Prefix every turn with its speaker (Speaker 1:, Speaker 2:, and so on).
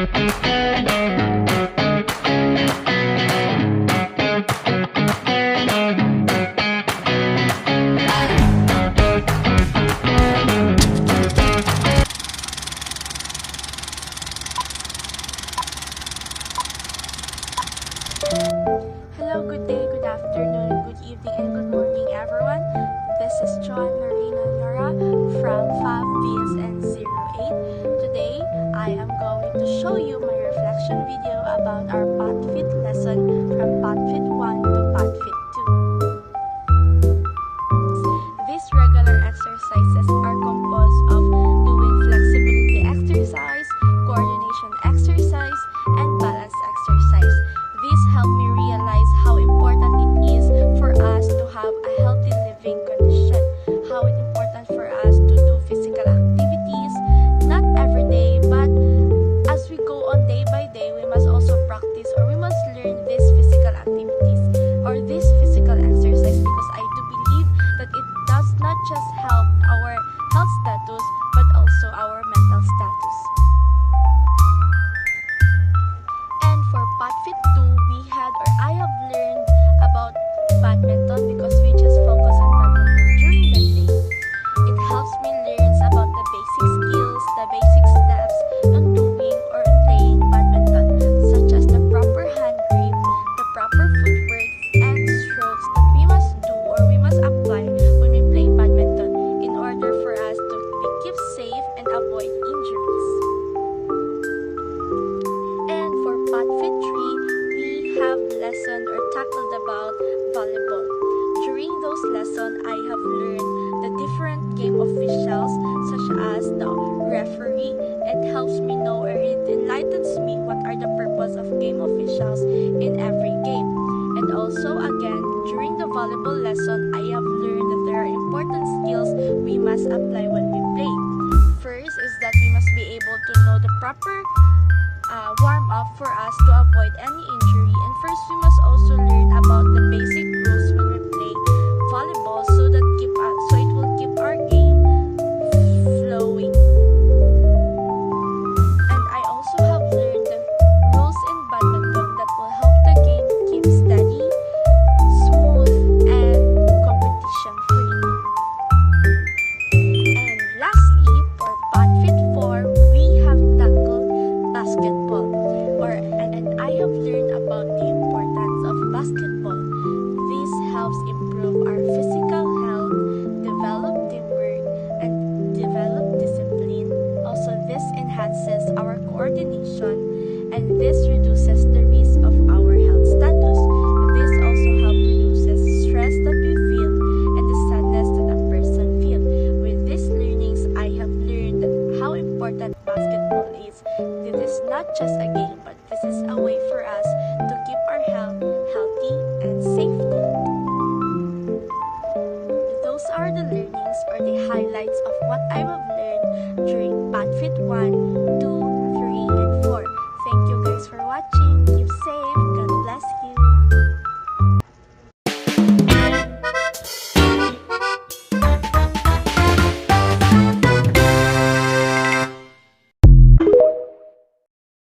Speaker 1: Hello, good day, good afternoon, good evening, and good morning, everyone. This is John Marina Yara from 5VSN08. Today, I am going to show you my reflection video about our PotFit lesson from PotFit 1 to PotFit 2. These regular exercises are composed of doing flexibility exercise, coordination exercise, and balance exercise. This helped me realize how important it is for us to have a healthy living condition, how it's important for us to do physical activities, not every day, but as we go on day by day, we must also practice or we must learn these physical activities or this physical exercise, because I do believe that it does not just help our health status, but also our mental status. And for PotFit 2, I have learned about badminton because we just focus on badminton during the day. It helps me learn about the basic skills, the basic steps on doing or playing badminton, such as the proper hand grip, the proper footwork, and strokes that we must do or we must apply when we play badminton in order for us to be kept safe and avoid injuries. And for PotFit 3, have lesson or tackled about volleyball. During those lessons, I have learned the different game officials such as the referee. It helps me know or it enlightens me what are the purpose of game officials in every game. And also again, during the volleyball lesson, I have learned that there are important skills we must apply when we play. First is that we must be able to know the proper warm up for us to avoid any injury. And first, we must also learn about the basic rules when we play volleyball so that it will keep our game flowing. And I also have learned the rules in badminton that will help the game keep steady, smooth, and competition free. And lastly, for PotFit 4, we have tackled basketball. And I have learned about the importance of basketball. This helps improve our physical health, develop teamwork, and develop discipline. Also, this enhances our coordination, and this reduces the risk of our health status. This also helps reduces stress that we feel and the sadness that a person feels. With these learnings, I have learned how important basketball is. It is not just a game,